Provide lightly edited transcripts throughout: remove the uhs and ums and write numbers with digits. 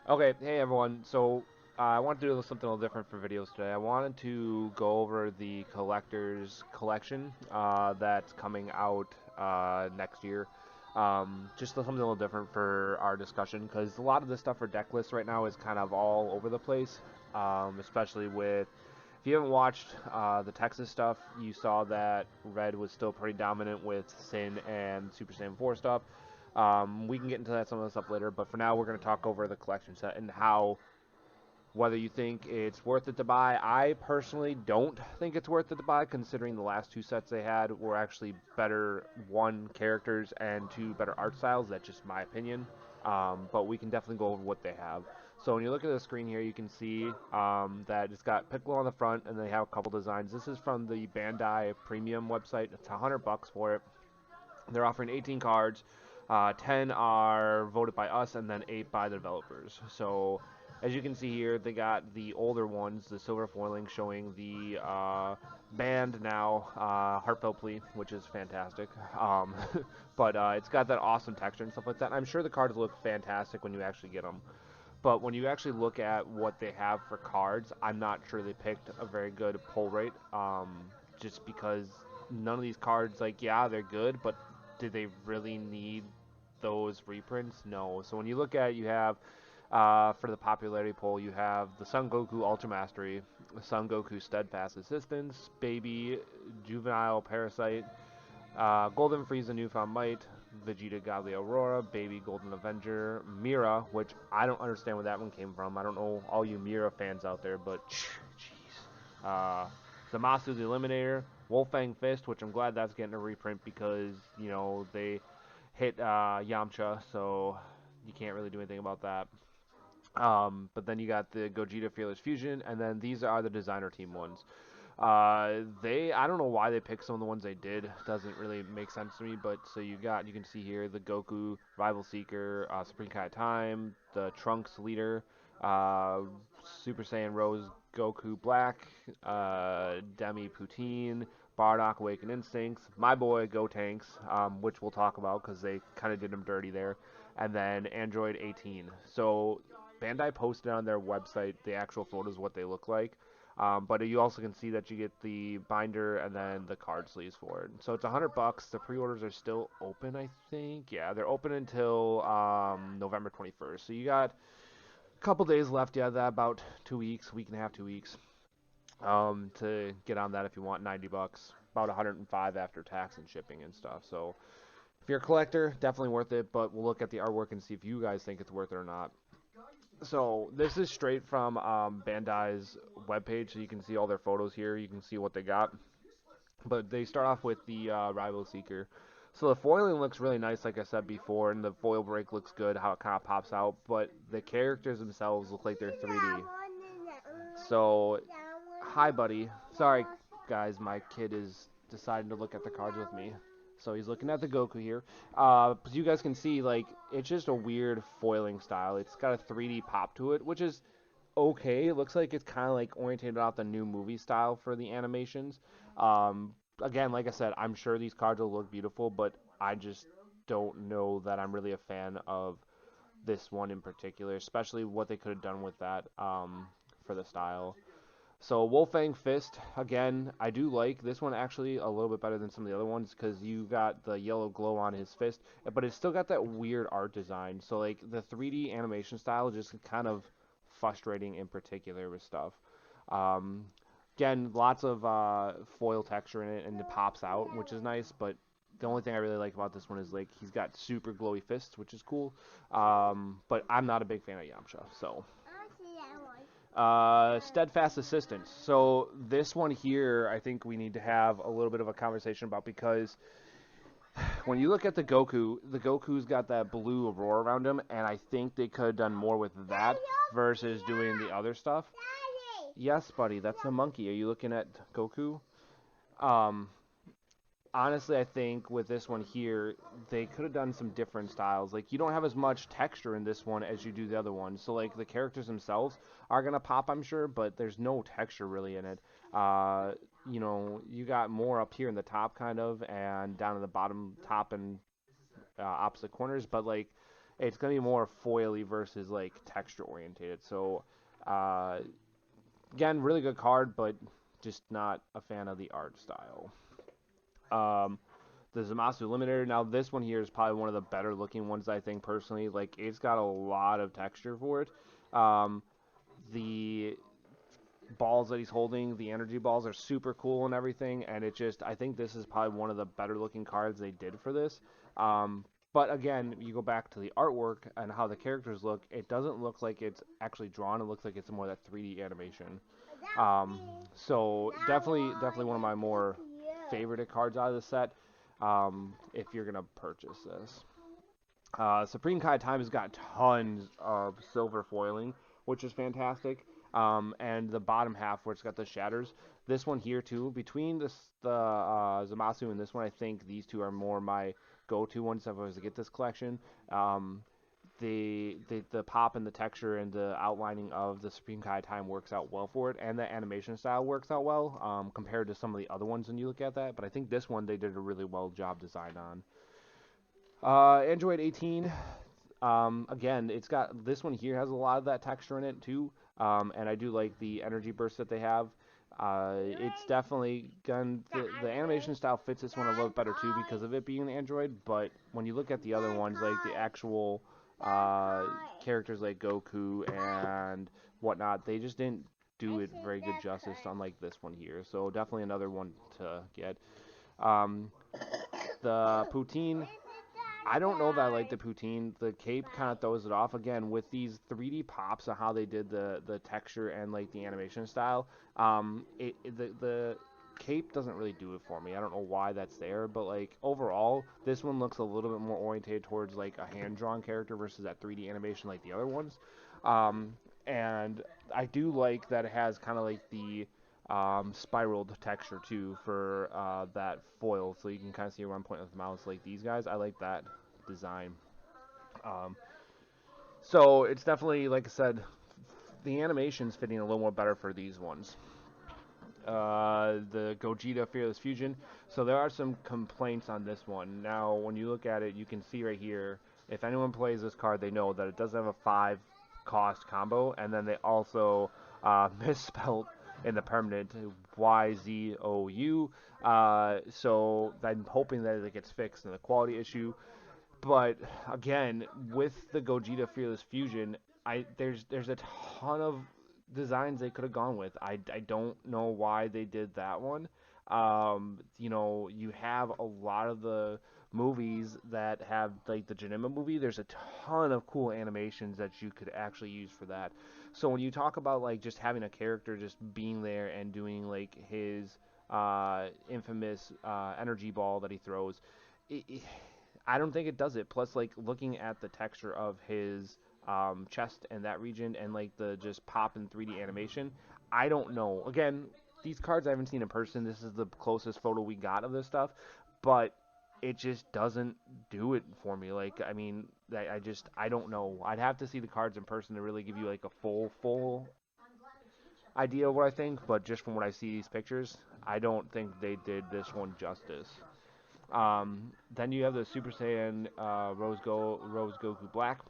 Okay, hey everyone. So I want to do something a little different for videos today. I wanted to go over the collector's collection that's coming out next year. Just something a little different for our discussion because a lot of the stuff for deck lists right now is kind of all over the place, especially with. If you haven't watched the Texas stuff, you saw that Red was still pretty dominant with Sin and Super Saiyan 4 stuff. We can get into that some of the stuff later, but for now we're going to talk over the collection set and how whether you think it's worth it to buy. I personally don't think it's worth it to buy, considering the last two sets they had were actually better, one, characters, and two, better art styles. That's just my opinion. But we can definitely go over what they have. So when you look at the screen here, you can see that it's got Piccolo on the front, and they have a couple designs. This is from the Bandai Premium website. It's $100 for it. They're offering 18 cards. 10 are voted by us, and then 8 by the developers. So, as you can see here, they got the older ones, the silver foiling, showing the band now, Heartfelt Plea, which is fantastic. Um, but it's got that awesome texture and stuff like that. I'm sure the cards look fantastic when you actually get them. But when you actually look at what they have for cards, I'm not sure they picked a very good pull rate. Just because none of these cards, like, yeah, they're good, but do they really need those reprints? No. So when you look at it, you have for the popularity poll, you have the Son Goku Ultra Mastery, Son Goku Steadfast Assistance, Baby Juvenile Parasite, Golden Frieza Newfound Might, Vegeta Godly Aurora, Baby Golden Avenger, Mira, which I don't understand where that one came from. I don't know all you Mira fans out there, but jeez. Zamasu the Eliminator, Wolfang Fist, which I'm glad that's getting a reprint because, they hit Yamcha, so you can't really do anything about that. But then you got the Gogeta Fearless Fusion, and then these are the designer team ones. I don't know why they picked some of the ones they did. Doesn't really make sense to me. But so you can see here the Goku Rival Seeker, Supreme Kai Time, the Trunks Leader, uh, Super Saiyan Rose Goku Black, Demi Poutine, Bardock Awakened Instincts, my boy Go Tanks, which we'll talk about because they kind of did him dirty there, and then Android 18. So Bandai posted on their website the actual photos of what they look like. But you also can see that you get the binder and then the card sleeves for it. So it's $100. The pre-orders are still open, I think. Yeah, they're open until November 21st. So you got a couple days left. Yeah, that about 2 weeks, week and a half, 2 weeks, to get on that if you want. $90, about 105 after tax and shipping and stuff. So if you're a collector, definitely worth it. But we'll look at the artwork and see if you guys think it's worth it or not. So this is straight from Bandai's webpage, so you can see all their photos here. You can see what they got. But they start off with the Rival Seeker. So the foiling looks really nice, like I said before, and the foil break looks good, how it kind of pops out. But the characters themselves look like they're 3D. So, hi, buddy. Sorry, guys, my kid is deciding to look at the cards with me. So he's looking at the Goku here. But you guys can see, like, it's just a weird foiling style. It's got a 3D pop to it, which is okay. It looks like it's kind of like oriented off the new movie style for the animations. Again, like I said, I'm sure these cards will look beautiful, but I just don't know that I'm really a fan of this one in particular, especially what they could have done with that for the style. So Wolfang Fist, again, I do like this one actually a little bit better than some of the other ones because you got the yellow glow on his fist, but it's still got that weird art design. So like the 3D animation style is just kind of frustrating in particular with stuff. Um, Again, lots of foil texture in it and it pops out, which is nice, but the only thing I really like about this one is like he's got super glowy fists, which is cool. But I'm not a big fan of Yamcha, so steadfast assistance. So this one here, I think we need to have a little bit of a conversation about because when you look at the Goku's got that blue aurora around him, and I think they could have done more with that versus doing the other stuff. Yes, buddy, that's a monkey. Are you looking at Goku? Um, Honestly, I think with this one here, they could have done some different styles. Like, you don't have as much texture in this one as you do the other one. So, like, the characters themselves are going to pop, I'm sure, but there's no texture really in it. Uh, you got more up here in the top, kind of, and down in the bottom top and opposite corners, but, like, it's going to be more foily versus like texture orientated. So uh, again, really good card, but just not a fan of the art style. Um, the Zamasu Limiter. Now this one here is probably one of the better looking ones I think personally. Like it's got a lot of texture for it. Um, the balls that he's holding, the energy balls are super cool and everything, and it just I think this is probably one of the better looking cards they did for this. But again, you go back to the artwork and how the characters look, it doesn't look like it's actually drawn. It looks like it's more that 3D animation. Um, so definitely one of my more favorite cards out of the set. If you're gonna purchase this. Supreme Kai Time has got tons of silver foiling, which is fantastic. And the bottom half where it's got the shatters. This one here too, between the Zamasu and this one, I think these two are more my go-to ones if I was to get this collection. Um, the pop and the texture and the outlining of the Supreme Kai Time works out well for it, and the animation style works out well compared to some of the other ones when you look at that. But I think this one they did a really well job design on. Android 18, again, it's got this one here has a lot of that texture in it too, and I do like the energy burst that they have. It's definitely the animation style fits this one a little better too because of it being an Android. But when you look at the other ones, like the actual characters like Goku and whatnot, they just didn't do it very good justice. Unlike this one here, so definitely another one to get. Um, the Poutine. I don't know that I like the poutine. The cape kind of throws it off again with these 3D pops on how they did the texture and like the animation style. The cape doesn't really do it for me. I don't know why that's there, but like overall, this one looks a little bit more oriented towards like a hand drawn character versus that 3D animation like the other ones. Um, and I do like that it has kind of like the spiraled texture too for that foil, so you can kind of see where I'm pointing with the mouse like these guys. I like that design. Um, so it's definitely, like I said, the animation's fitting a little more better for these ones. The Gogeta Fearless Fusion. So there are some complaints on this one. Now, when you look at it, you can see right here, if anyone plays this card, they know that it does have a 5 cost combo, and then they also misspelled in the permanent YZOU. So I'm hoping that it gets fixed in the quality issue. But again, with the Gogeta Fearless Fusion, there's a ton of designs they could have gone with. I don't know why they did that one. You have a lot of the movies that have like the Janima movie. There's a ton of cool animations that you could actually use for that. So when you talk about like just having a character just being there and doing like his infamous energy ball that he throws, I don't think it does it. Plus, like looking at the texture of his chest and that region, and like the just pop in 3D animation, I don't know. Again, these cards I haven't seen in person. This is the closest photo we got of this stuff, but it just doesn't do it for me. Like, I mean, I don't know. I'd have to see the cards in person to really give you like a full idea of what I think. But just from what I see these pictures, I don't think they did this one justice. Then you have the Super Saiyan Rose Goku Black.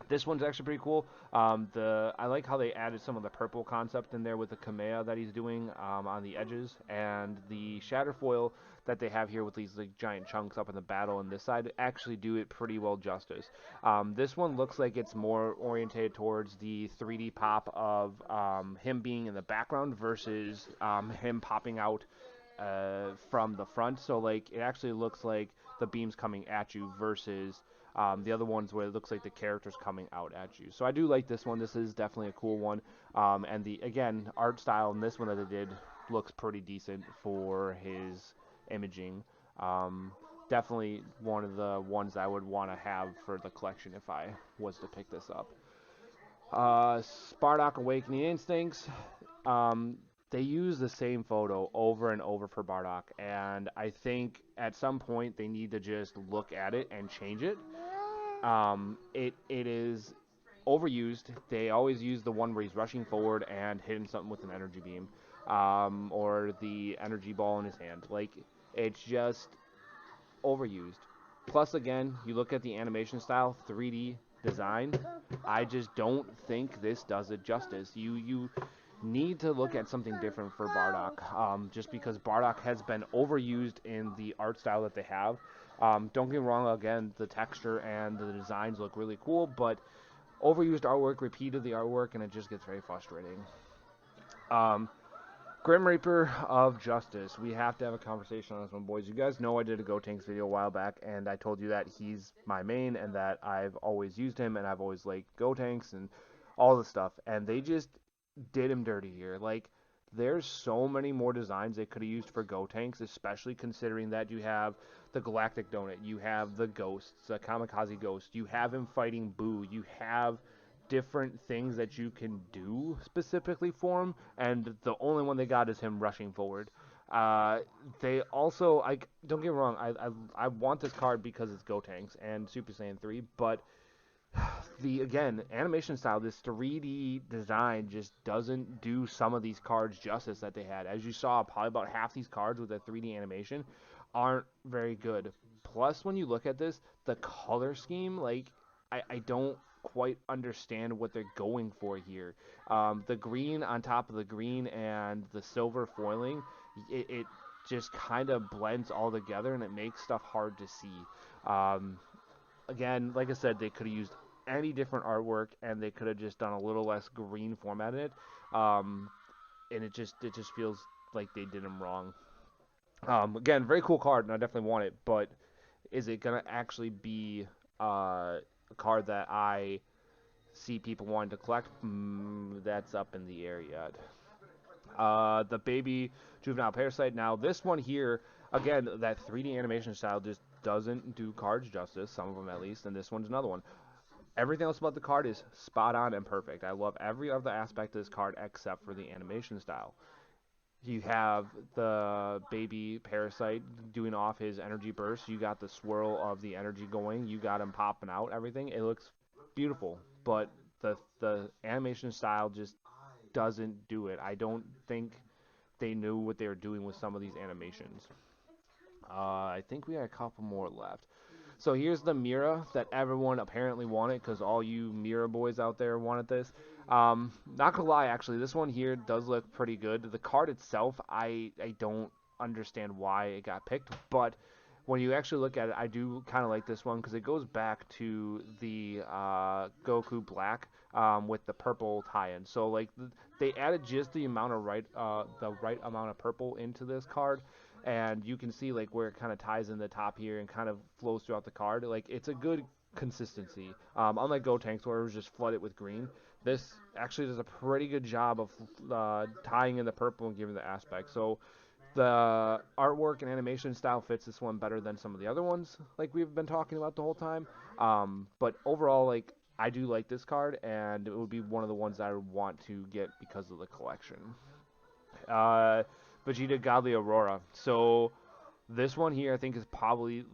This one's actually pretty cool. I like how they added some of the purple concept in there with the Kamea that he's doing on the edges, and the shatter foil that they have here with these like giant chunks up in the battle on this side actually do it pretty well justice. This one looks like it's more oriented towards the 3D pop of him being in the background versus him popping out from the front. So like it actually looks like the beam's coming at you versus the other ones where it looks like the character's coming out at you. So I do like this one. This is definitely a cool one. And the again art style in this one that they did looks pretty decent for his imaging. Definitely one of the ones I would want to have for the collection if I was to pick this up. Spartak Awakening Instincts. They use the same photo over and over for Bardock, and I think at some point they need to just look at it and change it. It is overused. They always use the one where he's rushing forward and hitting something with an energy beam, or the energy ball in his hand. Like it's just overused. Plus, again, you look at the animation style, 3D design. I just don't think this does it justice. You need to look at something different for Bardock, just because Bardock has been overused in the art style that they have. Don't get me wrong, again, the texture and the designs look really cool, but overused artwork, repeated the artwork, and it just gets very frustrating. Um, Grim Reaper of Justice. We have to have a conversation on this one, boys. You guys know I did a Gotenks video a while back, and I told you that he's my main, and that I've always used him, and I've always liked Gotenks and all the stuff. And they just did him dirty here. Like, there's so many more designs they could have used for Gotenks, especially considering that you have the Galactic Donut, you have the Ghosts, the Kamikaze Ghost, you have him fighting Boo, you have different things that you can do specifically for him, and the only one they got is him rushing forward. They also, don't get me wrong, I want this card because it's Gotenks and Super Saiyan 3, but the again animation style, this 3D design just doesn't do some of these cards justice that they had. As you saw, probably about half these cards with a 3D animation aren't very good. Plus, when you look at this, the color scheme, like I don't quite understand what they're going for here. The green on top of the green and the silver foiling, it just kind of blends all together and it makes stuff hard to see. Again, like I said, they could have used any different artwork and they could have just done a little less green format in it. And it just feels like they did them wrong. Again, very cool card, and I definitely want it. But is it gonna actually be a card that I see people wanting to collect? That's up in the air yet. The baby juvenile parasite. Now this one here, again, that 3D animation style just doesn't do cards justice. Some of them at least, and this one's another one. Everything else about the card is spot on and perfect. I love every other aspect of this card except for the animation style. You have the baby parasite doing off his energy burst. You got the swirl of the energy going. You got him popping out. Everything. It looks beautiful, but the animation style just doesn't do it. I don't think they knew what they were doing with some of these animations. I think we had a couple more left. So here's the Mira that everyone apparently wanted, because all you Mira boys out there wanted this. Not gonna lie, actually, this one here does look pretty good. The card itself, I don't understand why it got picked, but when you actually look at it, I do kind of like this one because it goes back to the Goku Black with the purple tie-in. So like they added just the amount of the right amount of purple into this card, and you can see like where it kind of ties in the top here and kind of flows throughout the card. Like it's a good consistency. Unlike Gotenks where it was just flooded with green, this actually does a pretty good job of tying in the purple and giving the aspect. So the artwork and animation style fits this one better than some of the other ones, like we've been talking about the whole time. But overall, like I do like this card, and it would be one of the ones I would want to get because of the collection. Uh, Vegeta Godly Aurora. So this one here, I think, is probably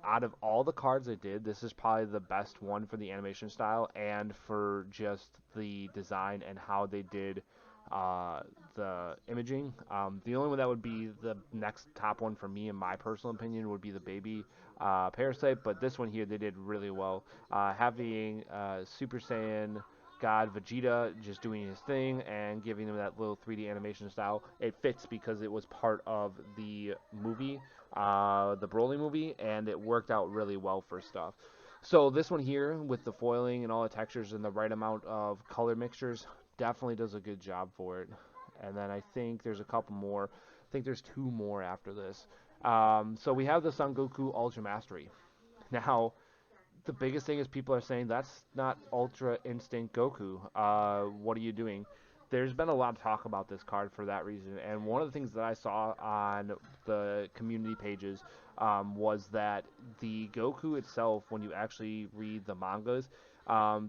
out of all the cards I did, this is probably the best one for the animation style and for just the design and how they did the imaging. The only one that would be the next top one for me, in my personal opinion, would be the baby Parasite, but this one here they did really well. Having Super Saiyan God Vegeta just doing his thing and giving him that little 3D animation style, it fits because it was part of the movie, the Broly movie, and it worked out really well for stuff. So this one here, with the foiling and all the textures and the right amount of color mixtures, definitely does a good job for it. And then I think there's a couple more. I think there's two more after this. So we have the Son Goku Ultra Mastery. Now, the biggest thing is people are saying that's not Ultra Instinct Goku. What are you doing? There's been a lot of talk about this card for that reason, and one of the things that I saw on the community pages was that the Goku itself, when you actually read the mangas,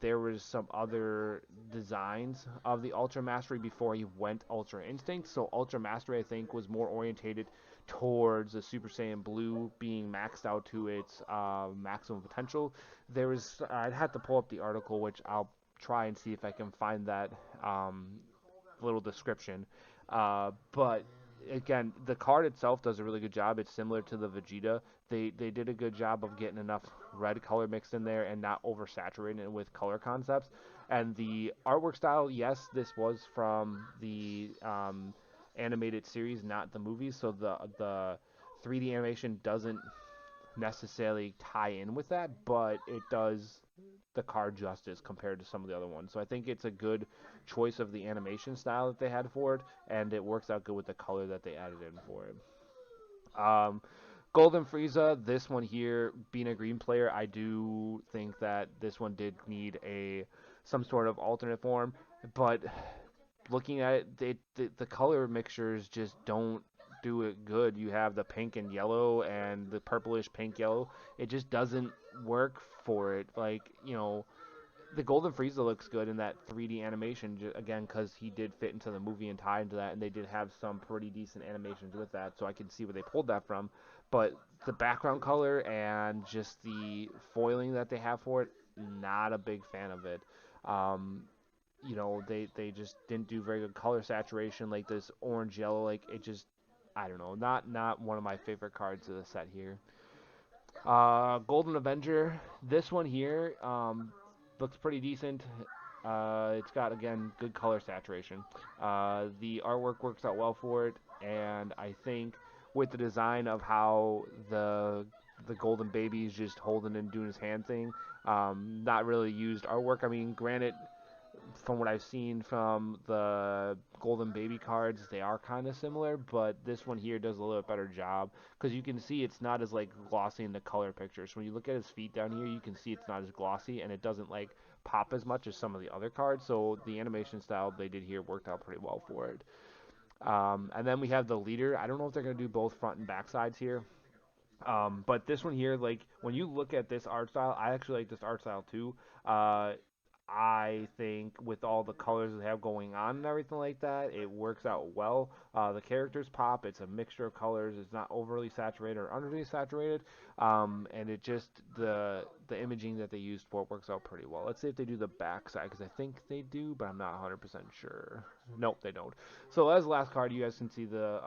there was some other designs of the Ultra Mastery before he went Ultra Instinct. So Ultra Mastery, I think, was more orientated towards the Super Saiyan Blue being maxed out to its maximum potential. I'd have to pull up the article, which I'll try and see if I can find that little description. But again, the card itself does a really good job. It's similar to the Vegeta. They did a good job of getting enough red color mixed in there and not oversaturating it with color concepts. And the artwork style, yes, this was from the animated series, not the movies. So the 3D animation doesn't necessarily tie in with that, but it does the card justice compared to some of the other ones. So I think it's a good choice of the animation style that they had for it, and it works out good with the color that they added in for it. Um, Golden Frieza, this one here, being a green player, I do think that this one did need a some sort of alternate form, but looking at it, the color mixtures just don't do it good. You have the pink and yellow and the purplish pink yellow. It just doesn't work for it. Like, the Golden Frieza looks good in that 3D animation again because he did fit into the movie and tie into that, and they did have some pretty decent animations with that, so I can see where they pulled that from. But the background color and just the foiling that they have for it, not a big fan of it. Um, they just didn't do very good color saturation, like this orange yellow, like it just, I don't know, not one of my favorite cards of the set here. Golden Avenger. This one here looks pretty decent. It's got again good color saturation. The artwork works out well for it, and I think with the design of how the golden baby is just holding and doing his hand thing, not really used artwork. I mean, granted, from what I've seen from the Golden Baby cards, they are kind of similar, but this one here does a little bit better job because you can see it's not as like glossy in the color pictures. When you look at his feet down here, you can see it's not as glossy and it doesn't like pop as much as some of the other cards. So the animation style they did here worked out pretty well for it. And then we have the leader. I don't know if they're going to do both front and back sides here. But this one here, like when you look at this art style, I actually like this art style too. Uh, I think with all the colors they have going on and everything like that, it works out well. The characters pop. It's a mixture of colors. It's not overly saturated or underly saturated. And it just the imaging that they used for it works out pretty well. Let's see if they do the back side because I think they do, but I'm not 100% sure. Nope, they don't. So as the last card, you guys can see the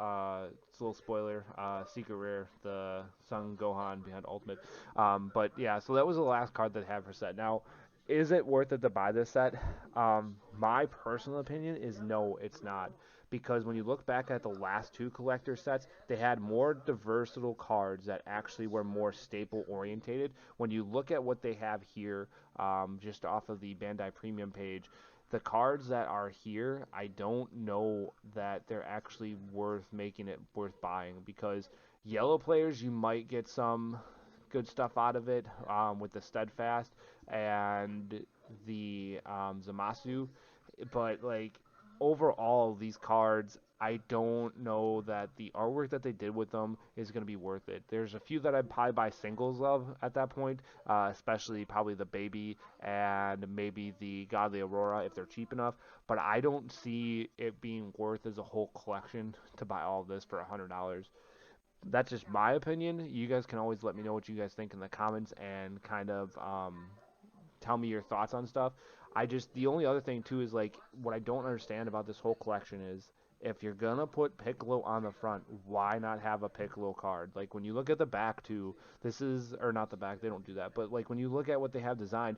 it's a little spoiler, secret rare, the Son Gohan behind Ultimate. But yeah, so that was the last card that I have for set. Now, is it worth it to buy this set? My personal opinion is no, it's not. Because when you look back at the last two collector sets, they had more diverse little cards that actually were more staple orientated. When you look at what they have here, just off of the Bandai Premium page, the cards that are here, I don't know that they're actually worth making it worth buying because yellow players, you might get some good stuff out of it with the Steadfast and the Zamasu, but like overall, these cards, I don't know that the artwork that they did with them is going to be worth it. There's a few that I'd probably buy singles of at that point, especially probably the Baby and maybe the Godly Aurora if they're cheap enough. But I don't see it being worth as a whole collection to buy all of this for $100. That's just my opinion. You guys can always let me know what you guys think in the comments and kind of tell me your thoughts on stuff. The only other thing too is like what I don't understand about this whole collection is if you're gonna put Piccolo on the front, why not have a Piccolo card? Like when you look at the back too, this is or not the back, they don't do that. But like when you look at what they have designed,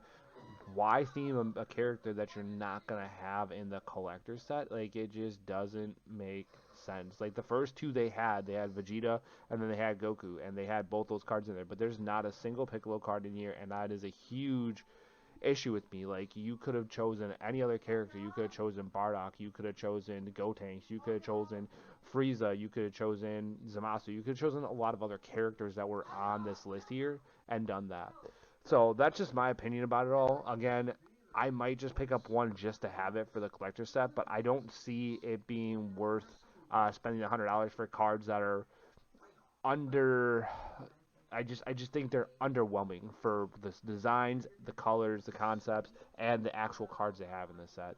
why theme a character that you're not gonna have in the collector set? Like it just doesn't make sense. Like the first two they had Vegeta and then they had Goku, and they had both those cards in there. But there's not a single Piccolo card in here, and that is a huge issue with me. Like you could have chosen any other character. You could have chosen Bardock. You could have chosen Gotenks. You could have chosen Frieza. You could have chosen Zamasu. You could have chosen a lot of other characters that were on this list here and done that. So that's just my opinion about it all. Again, I might just pick up one just to have it for the collector set, but I don't see it being worth spending $100 for cards that are under. I just think they're underwhelming for the designs, the colors, the concepts, and the actual cards they have in this set.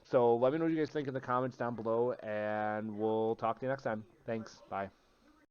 So let me know what you guys think in the comments down below, and we'll talk to you next time. Thanks. Bye.